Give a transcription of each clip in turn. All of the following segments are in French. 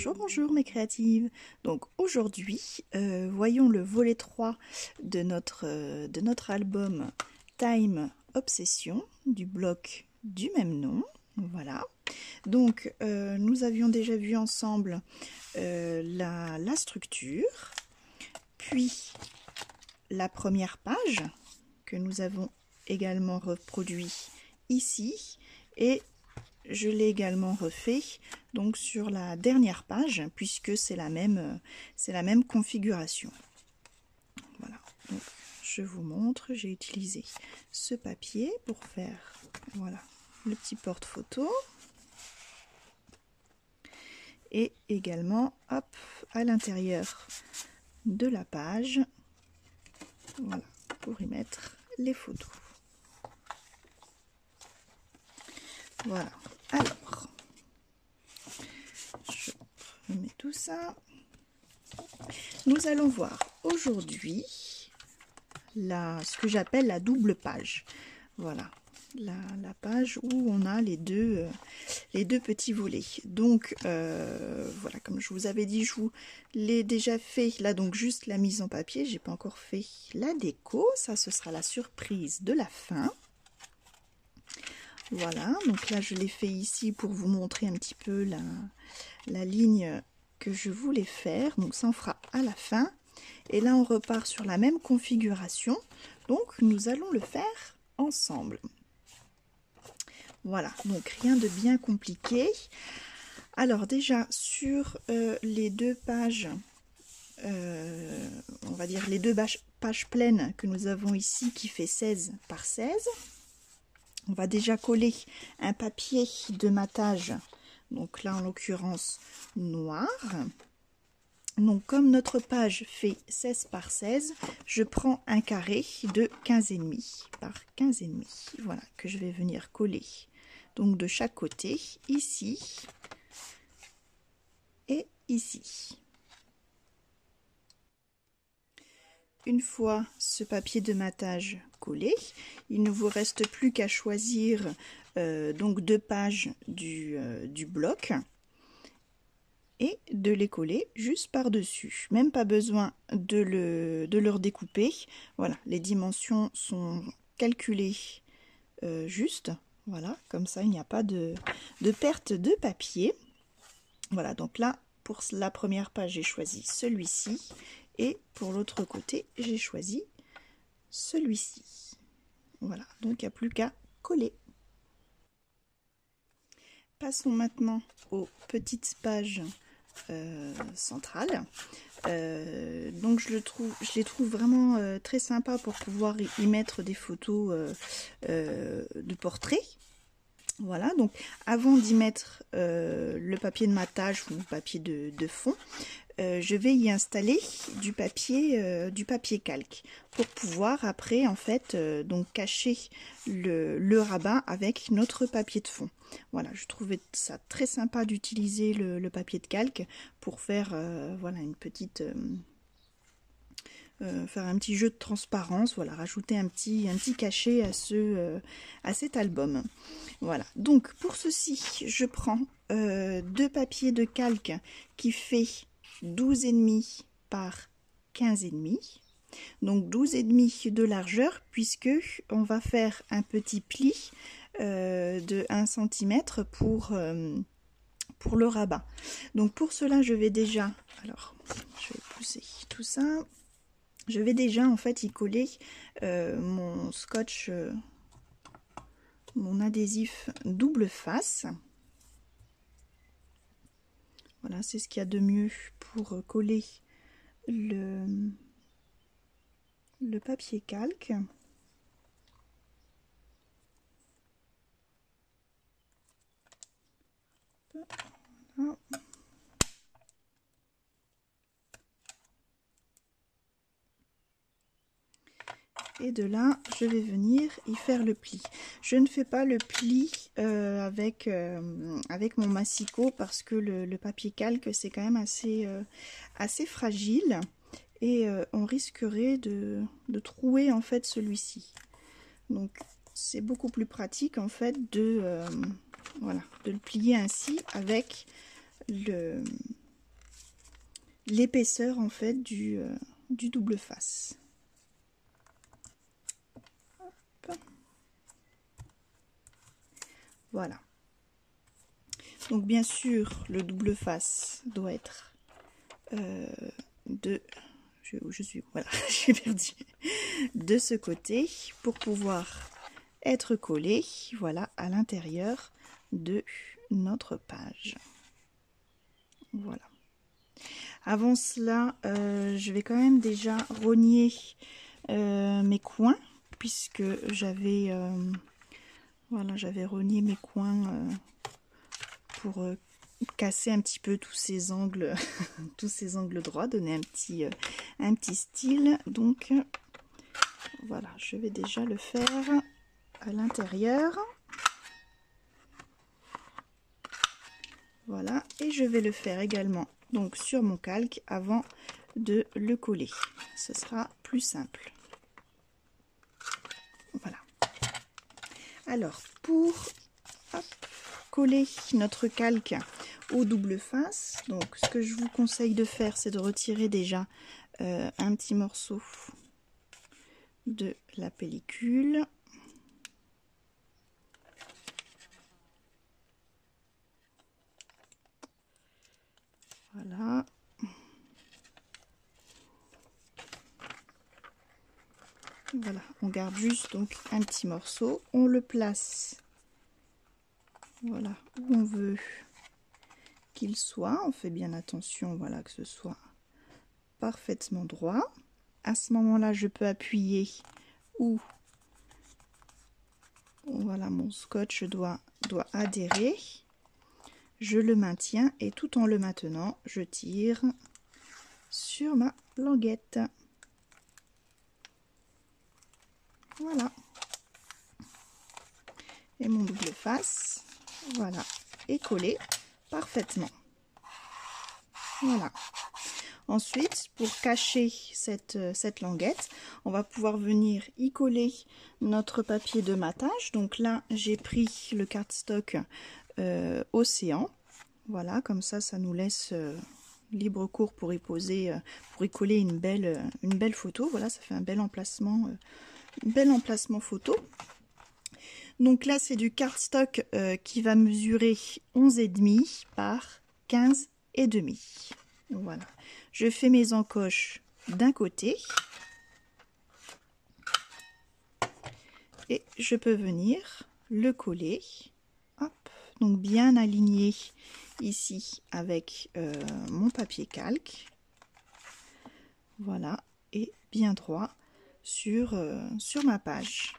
Bonjour, bonjour mes créatives. Donc aujourd'hui, voyons le volet 3 de notre album Time Obsession du bloc du même nom. Voilà. Donc nous avions déjà vu ensemble la structure, puis la première page que nous avons également reproduit ici, et je l'ai également refait donc sur la dernière page puisque c'est la même configuration. Voilà, donc je vous montre, j'ai utilisé ce papier pour faire voilà le petit porte-photo, et également hop à l'intérieur de la page, voilà, pour y mettre les photos. Voilà, alors je remets tout ça. Nous allons voir aujourd'hui ce que j'appelle la double page. Voilà, la page où on a les deux petits volets. Donc voilà, comme je vous avais dit, je vous l'ai déjà fait là, donc juste la mise en papier. J'ai pas encore fait la déco, ça ce sera la surprise de la fin. Voilà, donc là je l'ai fait ici pour vous montrer un petit peu la ligne que je voulais faire, donc ça on fera à la fin. Et là on repart sur la même configuration, donc nous allons le faire ensemble. Voilà, donc rien de bien compliqué. Alors déjà sur les deux pages, on va dire les deux pages pleines que nous avons ici qui fait 16 par 16, on va déjà coller un papier de matage, donc là en l'occurrence noir. Donc comme notre page fait 16 par 16, je prends un carré de 15,5 par 15,5, voilà, que je vais venir coller donc de chaque côté, ici et ici. Une fois ce papier de matage collé, il ne vous reste plus qu'à choisir donc deux pages du bloc et de les coller juste par-dessus. Même pas besoin de le redécouper. Voilà, les dimensions sont calculées juste. Voilà, comme ça il n'y a pas de perte de papier. Voilà, donc là pour la première page j'ai choisi celui-ci, et pour l'autre côté j'ai choisi celui-ci. Voilà, donc il n'y a plus qu'à coller. Passons maintenant aux petites pages centrales. Donc je les trouve vraiment très sympa pour pouvoir y mettre des photos de portraits. Voilà, donc avant d'y mettre le papier de matage ou le papier de fond, je vais y installer du papier calque pour pouvoir après en fait donc cacher le rabat avec notre papier de fond. Voilà, je trouvais ça très sympa d'utiliser le papier de calque pour faire voilà une petite faire un petit jeu de transparence, voilà, rajouter un petit cachet à cet album. Voilà, donc pour ceci, je prends deux papiers de calque qui fait 12,5 par 15,5, donc 12,5 de largeur, puisque on va faire un petit pli de 1 cm pour le rabat. Donc pour cela, je vais déjà, alors je vais pousser tout ça, je vais déjà en fait y coller mon scotch, mon adhésif double face. Voilà, c'est ce qu'il y a de mieux pour coller le papier calque. Voilà. Et de là, je vais venir y faire le pli. Je ne fais pas le pli avec mon massicot parce que le papier calque, c'est quand même assez fragile, et on risquerait de trouer en fait celui-ci. Donc c'est beaucoup plus pratique en fait voilà, de le plier ainsi avec l'épaisseur en fait du double face. Hop. Voilà. Donc bien sûr, le double face doit être voilà, j'ai perdu, de ce côté pour pouvoir être collé, voilà, à l'intérieur de notre page. Voilà. Avant cela, je vais quand même déjà rogner mes coins, puisque j'avais voilà, j'avais rogné mes coins pour casser un petit peu tous ces angles tous ces angles droits, donner un petit style. Donc voilà, je vais déjà le faire à l'intérieur. Voilà, et je vais le faire également donc sur mon calque avant de le coller. Ce sera plus simple. Voilà. Alors pour coller notre calque au double face, donc ce que je vous conseille de faire, c'est de retirer déjà un petit morceau de la pellicule. Voilà. Voilà, on garde juste donc un petit morceau, on le place, voilà, où on veut qu'il soit. On fait bien attention, voilà, que ce soit parfaitement droit. À ce moment-là, je peux appuyer où, voilà, mon scotch doit adhérer. Je le maintiens et tout en le maintenant, je tire sur ma languette. Voilà. Et mon double face, voilà, est collé parfaitement. Voilà. Ensuite, pour cacher cette languette, on va pouvoir venir y coller notre papier de matage. Donc là, j'ai pris le cardstock Océan. Voilà, comme ça nous laisse libre cours pour y poser, pour y coller une belle photo. Voilà, ça fait un bel emplacement photo. Donc là, c'est du cardstock qui va mesurer 11,5 par 15,5. Voilà. Je fais mes encoches d'un côté et je peux venir le coller. Hop. Donc bien aligné ici avec mon papier calque. Voilà. Et bien droit sur ma page.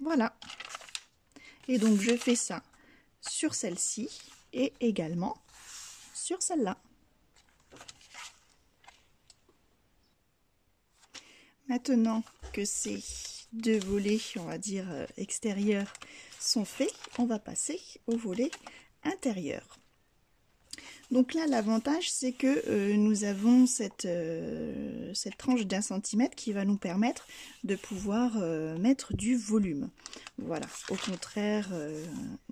Voilà. Et donc je fais ça sur celle-ci et également sur celle-là. Maintenant que ces deux volets, on va dire extérieurs, sont faits, on va passer au volet intérieur. Donc là, l'avantage, c'est que nous avons cette tranche d'1 centimètre qui va nous permettre de pouvoir mettre du volume. Voilà, au contraire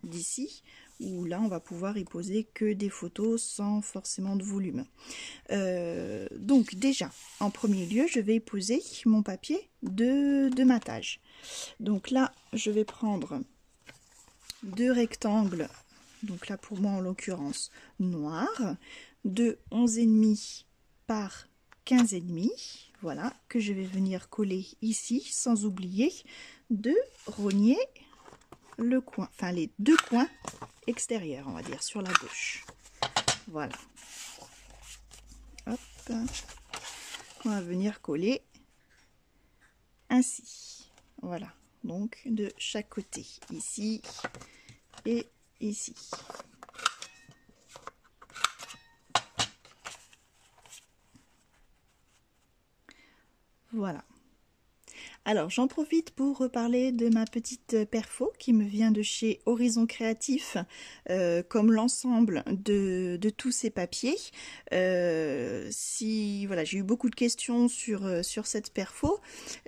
d'ici, où là, on va pouvoir y poser que des photos sans forcément de volume. Donc déjà, en premier lieu, je vais y poser mon papier de matage. Donc là, je vais prendre deux rectangles. Donc là, pour moi, en l'occurrence, noir, de 11,5 par 15,5, voilà, que je vais venir coller ici, sans oublier de rogner le coin, enfin les deux coins extérieurs, on va dire, sur la gauche. Voilà. Hop. On va venir coller ainsi. Voilà. Donc, de chaque côté, ici et ici. Voilà. Alors, j'en profite pour reparler de ma petite perfo qui me vient de chez Horizon Créatif, comme l'ensemble de tous ces papiers. Voilà, j'ai eu beaucoup de questions sur cette perfo.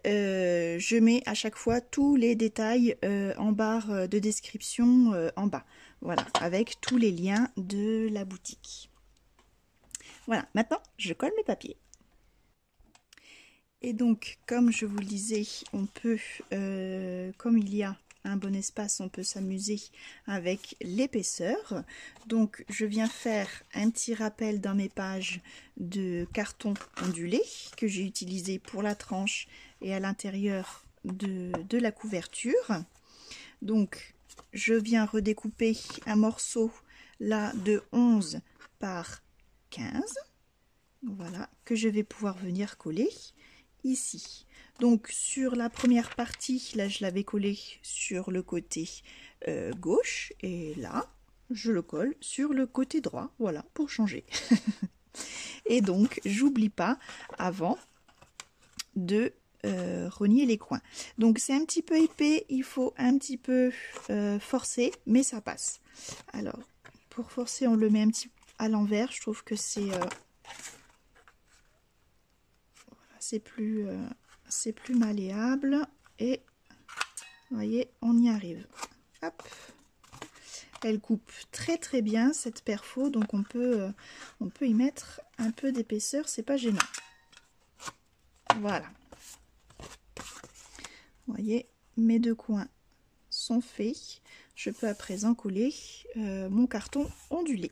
Je mets à chaque fois tous les détails en barre de description en bas. Voilà, avec tous les liens de la boutique. Voilà, maintenant je colle mes papiers. Et donc, comme je vous le disais, on peut, comme il y a un bon espace, on peut s'amuser avec l'épaisseur. Donc, je viens faire un petit rappel dans mes pages de carton ondulé que j'ai utilisé pour la tranche et à l'intérieur de la couverture. Donc, je viens redécouper un morceau là de 11 par 15. Voilà, que je vais pouvoir venir coller ici. Donc sur la première partie, là je l'avais collé sur le côté gauche et là je le colle sur le côté droit, voilà, pour changer. Et donc j'oublie pas avant de rogner les coins. Donc c'est un petit peu épais, il faut un petit peu forcer, mais ça passe. Alors pour forcer on le met un petit à l'envers, je trouve que c'est plus malléable et vous voyez on y arrive. Hop. Elle coupe très très bien cette perfo, donc on peut y mettre un peu d'épaisseur, c'est pas gênant. Voilà, vous voyez mes deux coins sont faits, je peux à présent coller mon carton ondulé.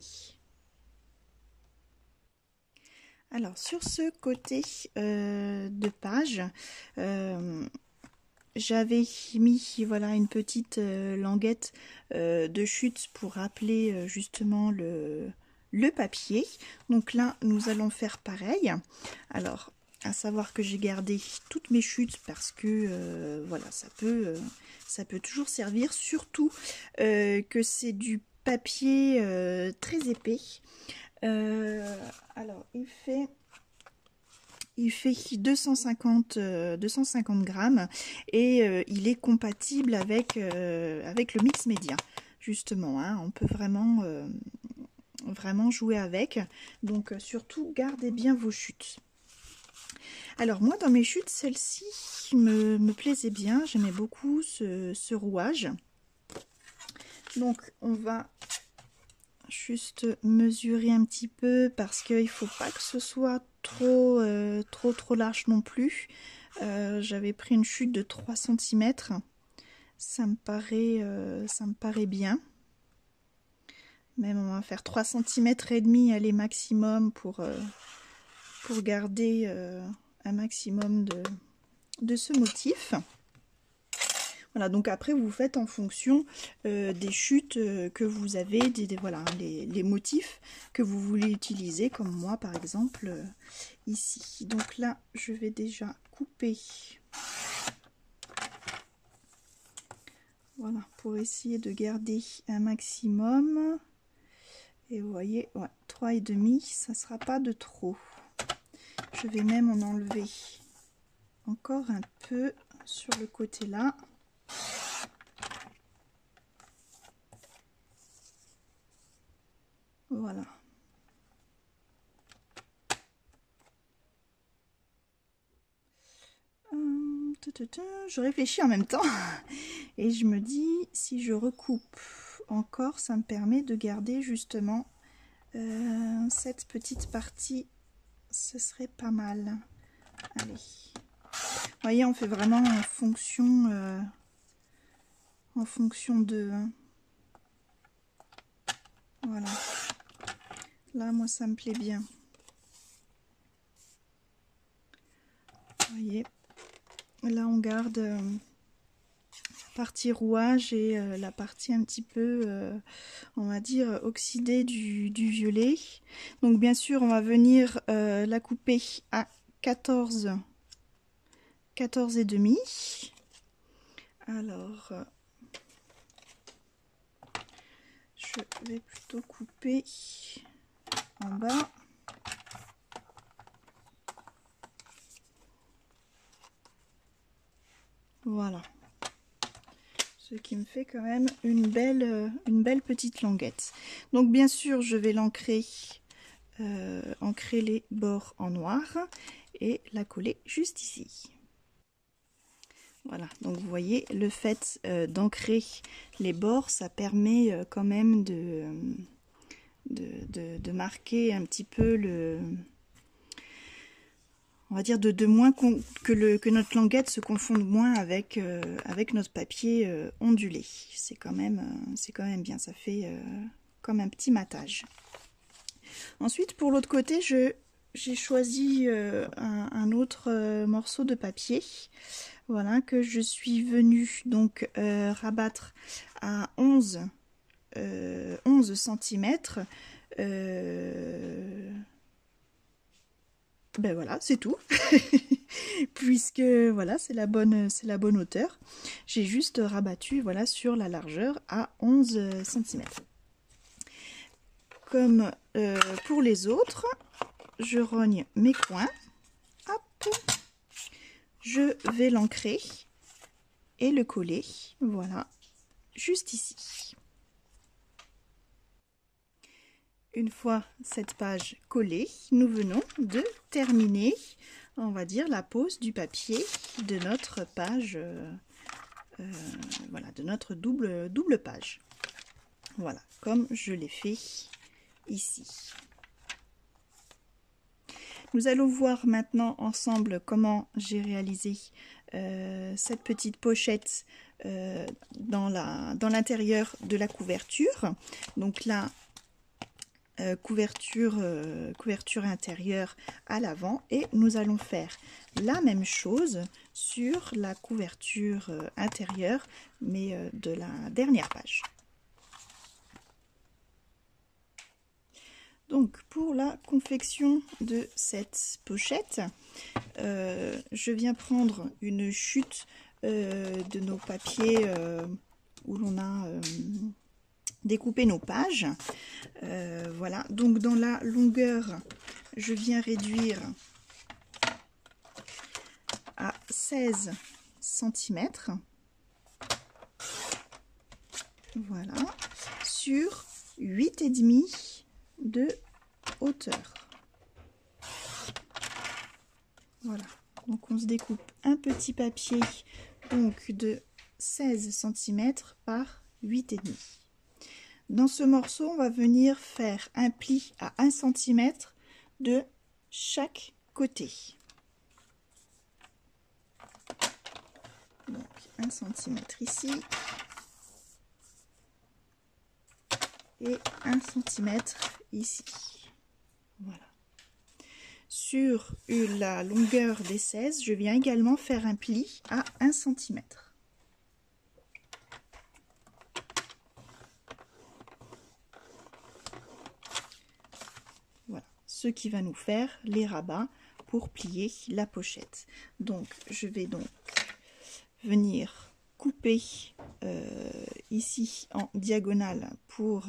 Alors sur ce côté de page, j'avais mis voilà une petite languette de chute pour rappeler justement le papier. Donc là nous allons faire pareil. Alors à savoir que j'ai gardé toutes mes chutes parce que voilà ça peut toujours servir, surtout que c'est du papier très épais. Alors il fait 250 grammes et il est compatible avec le mix média justement, hein, on peut vraiment jouer avec, donc surtout gardez bien vos chutes. Alors moi dans mes chutes, celle-ci me plaisait bien, j'aimais beaucoup ce rouage, donc on va juste mesurer un petit peu parce qu'il faut pas que ce soit trop large non plus. J'avais pris une chute de 3 cm, ça me paraît bien. Même on va faire 3 cm et demi aller maximum pour garder un maximum de ce motif. Voilà, donc après vous faites en fonction des chutes que vous avez, voilà, les motifs que vous voulez utiliser, comme moi par exemple ici. Donc là, je vais déjà couper. Voilà, pour essayer de garder un maximum. Et vous voyez, ouais, 3,5, ça sera pas de trop. Je vais même en enlever encore un peu sur le côté là. Voilà. Je réfléchis en même temps et je me dis si je recoupe encore, ça me permet de garder justement cette petite partie, ce serait pas mal. Allez, vous voyez, on fait vraiment en fonction de voilà. Là moi ça me plaît bien, vous voyez. Là on garde la partie rouage et la partie un petit peu on va dire oxydée du violet. Donc bien sûr on va venir la couper à 14 et demi. Alors je vais plutôt couper en bas. Voilà, ce qui me fait quand même une belle petite languette. Donc bien sûr je vais l'ancrer les bords en noir et la coller juste ici. Voilà, donc vous voyez le fait d'ancrer les bords, ça permet quand même de marquer un petit peu le... On va dire de moins que notre languette se confonde moins avec, avec notre papier ondulé. C'est quand même bien, ça fait comme un petit matage. Ensuite, pour l'autre côté, j'ai choisi un autre morceau de papier, voilà, que je suis venue donc rabattre à 11 cm. Ben voilà, c'est tout. Puisque voilà, c'est la bonne hauteur. J'ai juste rabattu voilà sur la largeur à 11 cm. Comme pour les autres, je rogne mes coins. Hop, je vais l'ancrer et le coller. Voilà, juste ici. Une fois cette page collée, nous venons de terminer, on va dire, la pose du papier de notre page, voilà, de notre double page. Voilà, comme je l'ai fait ici. Nous allons voir maintenant ensemble comment j'ai réalisé cette petite pochette dans l'intérieur de la couverture. Donc là, couverture intérieure à l'avant, et nous allons faire la même chose sur la couverture intérieure, mais de la dernière page. Donc pour la confection de cette pochette, je viens prendre une chute de nos papiers où l'on a découper nos pages. Voilà, donc dans la longueur, je viens réduire à 16 cm. Voilà, sur 8,5 de hauteur. Voilà, donc on se découpe un petit papier donc de 16 cm par 8,5. Dans ce morceau, on va venir faire un pli à 1 cm de chaque côté. Donc 1 cm ici et 1 cm ici. Voilà. Sur la longueur des 16, je viens également faire un pli à 1 cm. Ce qui va nous faire les rabats pour plier la pochette. Donc je vais donc venir couper ici en diagonale pour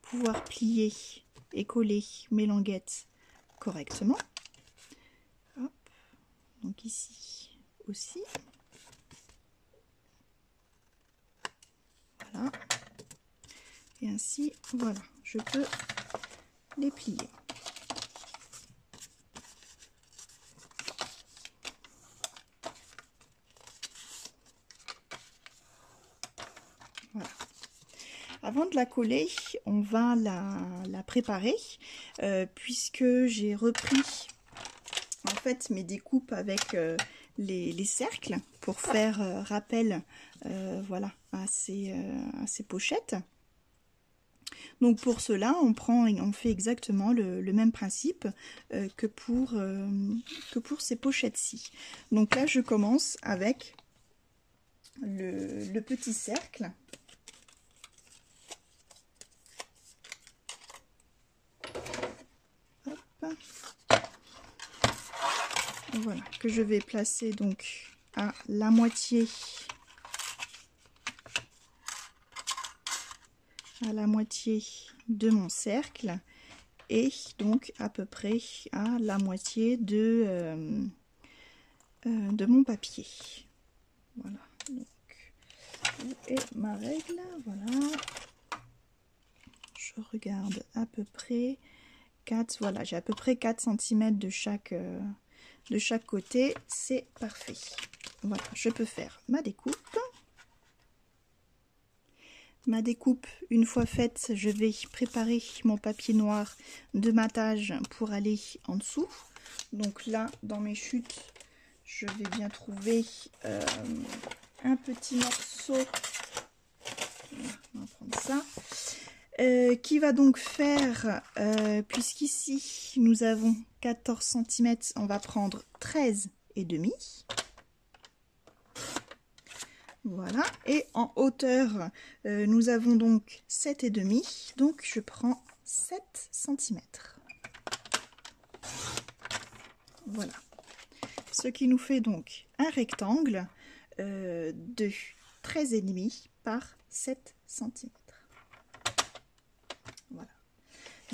pouvoir plier et coller mes languettes correctement. Hop. Donc ici aussi. Voilà. Et ainsi, voilà, je peux les plier. Voilà. Avant de la coller, on va la préparer puisque j'ai repris en fait mes découpes avec les cercles pour faire rappel voilà, à ces pochettes. Donc pour cela, on fait exactement le même principe que pour ces pochettes-ci. Donc là, je commence avec le petit cercle. Hop. Voilà, que je vais placer donc à la moitié. De mon cercle, et donc à peu près à la moitié de mon papier. Voilà, donc où est ma règle? Voilà, je regarde à peu près 4, voilà, j'ai à peu près 4 cm de chaque côté, c'est parfait. Voilà, je peux faire ma découpe. ma découpe, une fois faite, je vais préparer mon papier noir de matage pour aller en dessous. Donc là, dans mes chutes, je vais bien trouver un petit morceau. On va prendre ça. Qui va donc faire, puisqu'ici nous avons 14 cm, on va prendre 13,5. Voilà, et en hauteur, nous avons donc 7,5, donc je prends 7 cm. Voilà, ce qui nous fait donc un rectangle de 13,5 par 7 cm. Voilà.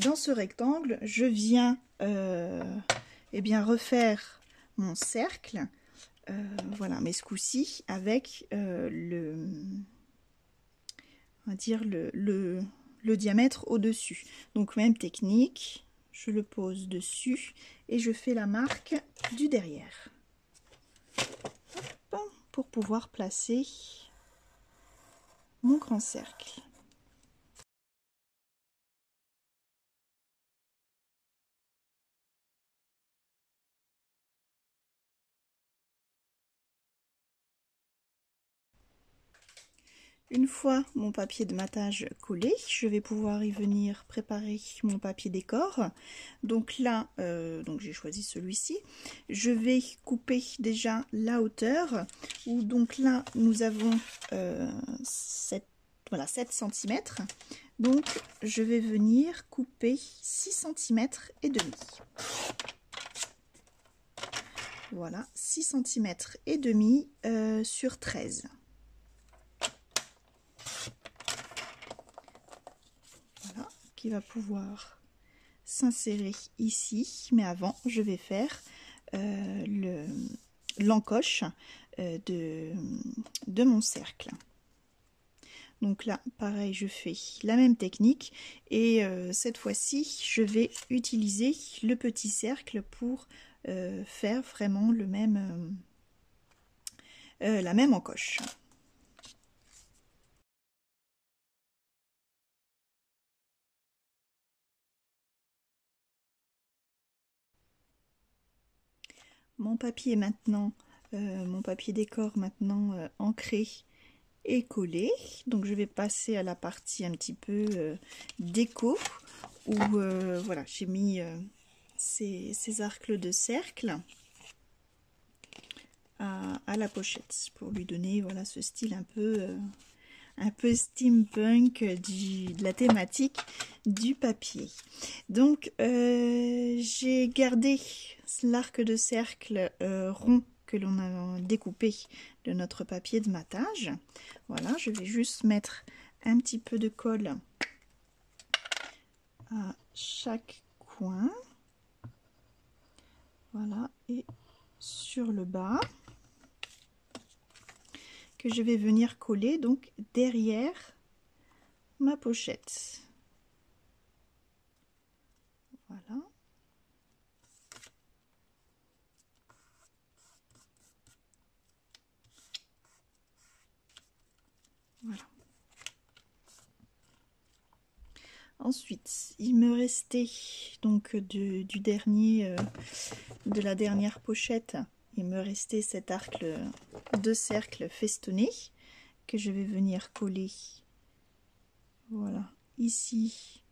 Dans ce rectangle, je viens eh bien, refaire mon cercle. Voilà, mais ce coup-ci avec on va dire le diamètre au-dessus. Donc même technique, je le pose dessus et je fais la marque du derrière. Hop, pour pouvoir placer mon grand cercle. Une fois mon papier de matage collé, je vais pouvoir y venir préparer mon papier décor. Donc là, donc j'ai choisi celui-ci. Je vais couper déjà la hauteur, où donc là nous avons 7 cm. Donc je vais venir couper 6 cm et demi. Voilà, 6 cm et demi sur 13. Qui va pouvoir s'insérer ici, mais avant je vais faire l'encoche de mon cercle. Donc là pareil, je fais la même technique et cette fois-ci je vais utiliser le petit cercle pour faire vraiment le même la même encoche. Mon papier maintenant, mon papier décor maintenant ancré et collé. Donc je vais passer à la partie un petit peu déco où voilà, j'ai mis ces arcs de cercle à la pochette pour lui donner voilà ce style un peu steampunk de la thématique du papier. Donc j'ai gardé l'arc de cercle rond que l'on a découpé de notre papier de matage. Voilà, je vais juste mettre un petit peu de colle à chaque coin. Voilà, et sur le bas que je vais venir coller donc derrière ma pochette. Voilà. Voilà. Ensuite, il me restait donc de la dernière pochette, il me restait cet arc de cercle festonné que je vais venir coller. Voilà, ici,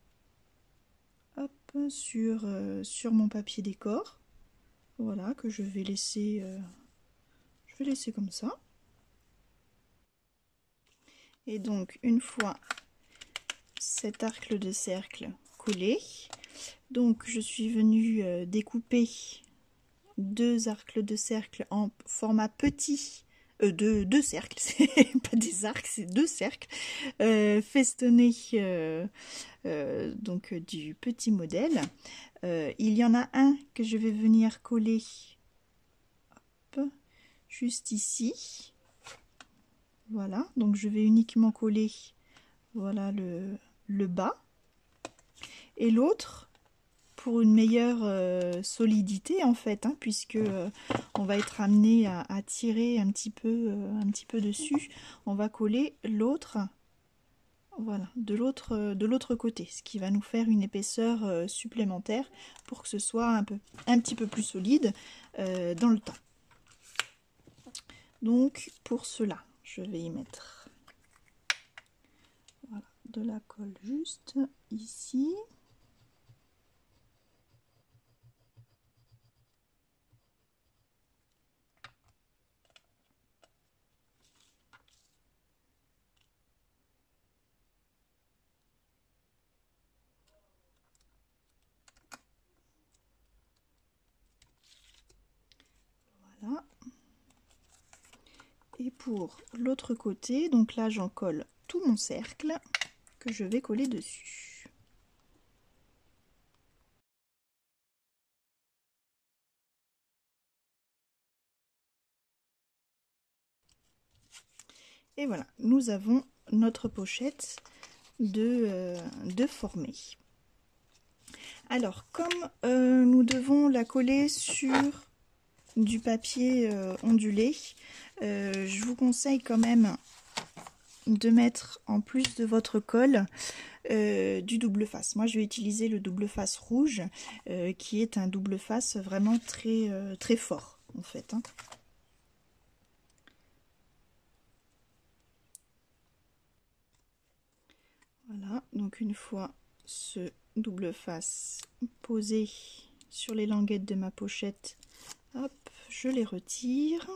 hop, sur mon papier décor. Voilà, que je vais laisser comme ça. Et donc, une fois cet arc de cercle collé, donc je suis venue découper deux arcs de cercle en format petit, deux cercles, c'est pas des arcs, c'est deux cercles festonnés donc du petit modèle. Il y en a un que je vais venir coller hop, juste ici. Voilà, donc je vais uniquement coller voilà le bas, et l'autre pour une meilleure solidité en fait, hein, puisque on va être amené à tirer un petit peu dessus. On va coller l'autre voilà, de l'autre côté, ce qui va nous faire une épaisseur supplémentaire pour que ce soit un petit peu plus solide dans le temps. Donc pour cela, je vais y mettre voilà, de la colle juste ici. Voilà. Et pour l'autre côté, donc là j'en colle tout mon cercle que je vais coller dessus. Et voilà, nous avons notre pochette de former. Alors, comme nous devons la coller sur du papier ondulé, je vous conseille quand même de mettre, en plus de votre colle, du double face. Moi, je vais utiliser le double face rouge, qui est un double face vraiment très fort, en fait. Hein. Voilà, donc une fois ce double face posé sur les languettes de ma pochette, hop, je les retire.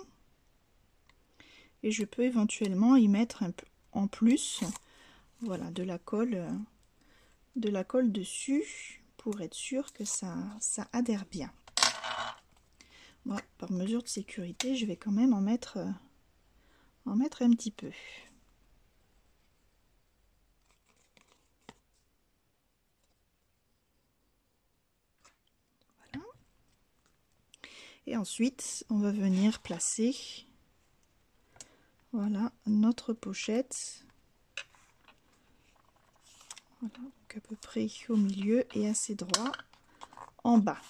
Et je peux éventuellement y mettre un peu en plus, voilà, de la colle dessus pour être sûr que ça adhère bien. Bon, par mesure de sécurité, je vais quand même en mettre un petit peu. Voilà. Et ensuite, on va venir placer, voilà, notre pochette. Voilà, donc à peu près au milieu et assez droit en bas.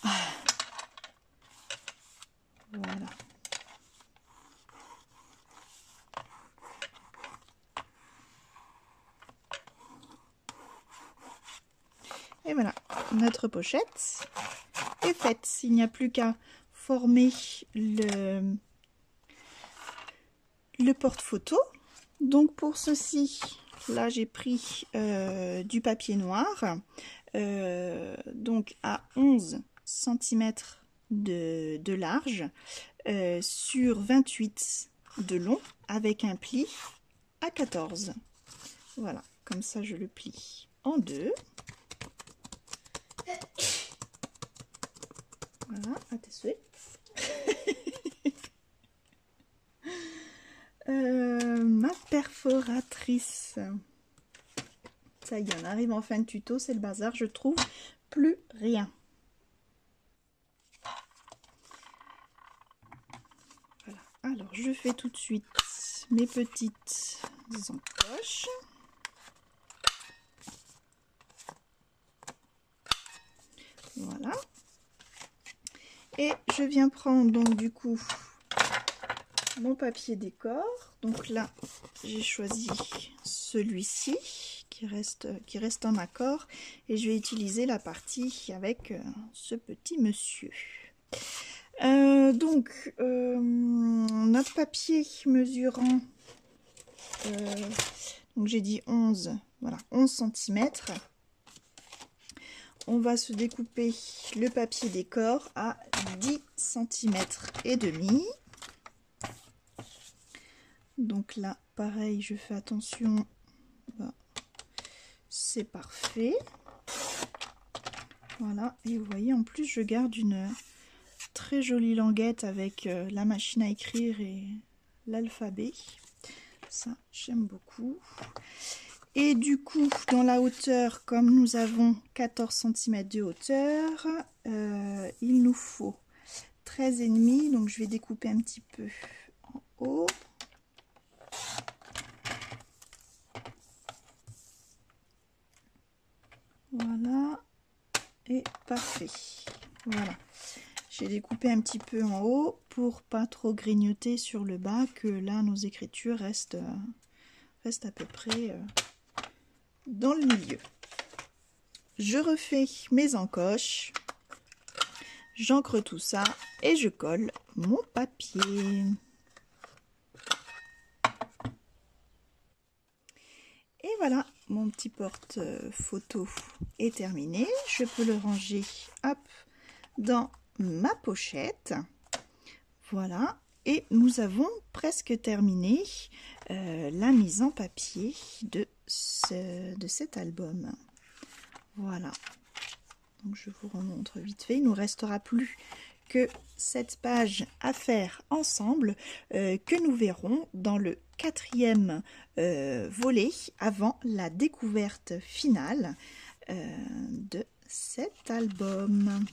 Voilà. Et voilà, notre pochette est faite. Il n'y a plus qu'à former le porte-photo. Donc pour ceci, là j'ai pris du papier noir, donc à 11 cm de large, sur 28 de long, avec un pli à 14. Voilà, comme ça je le plie en deux. Voilà, à tes souhaits. Ma perforatrice. Ça y est, on arrive en fin de tuto, c'est le bazar, je trouve plus rien. Voilà, alors je fais tout de suite mes petites encoches. Voilà. Et je viens prendre donc du coup mon papier décor. Donc là, j'ai choisi celui-ci qui reste en accord. Et je vais utiliser la partie avec ce petit monsieur. Donc, notre papier mesurant, donc j'ai dit 11, voilà, 11 cm. On va se découper le papier décor à 10 cm et demi. Donc là, pareil, je fais attention. Ben, c'est parfait. Voilà, et vous voyez, en plus, je garde une très jolie languette avec la machine à écrire et l'alphabet. Ça, j'aime beaucoup. Et du coup, dans la hauteur, comme nous avons 14 cm de hauteur, il nous faut 13,5. Donc, je vais découper un petit peu en haut. Voilà. Et parfait. Voilà. J'ai découpé un petit peu en haut pour pas trop grignoter sur le bas, que là, nos écritures restent à peu près dans le milieu. Je refais mes encoches, j'encre tout ça et je colle mon papier. Et voilà, mon petit porte-photo est terminé. Je peux le ranger, hop, dans ma pochette. Voilà, et nous avons presque terminé la mise en papier de cet album. Voilà, donc je vous remontre vite fait. Il ne nous restera plus que cette page à faire ensemble que nous verrons dans le 4e volet avant la découverte finale de cet album.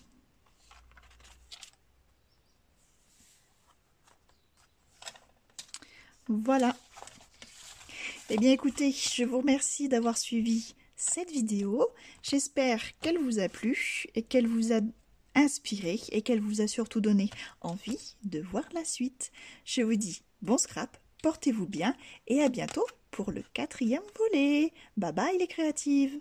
Voilà. Eh bien écoutez, je vous remercie d'avoir suivi cette vidéo. J'espère qu'elle vous a plu et qu'elle vous a inspiré et qu'elle vous a surtout donné envie de voir la suite. Je vous dis bon scrap, portez-vous bien et à bientôt pour le 4e volet. Bye bye les créatives!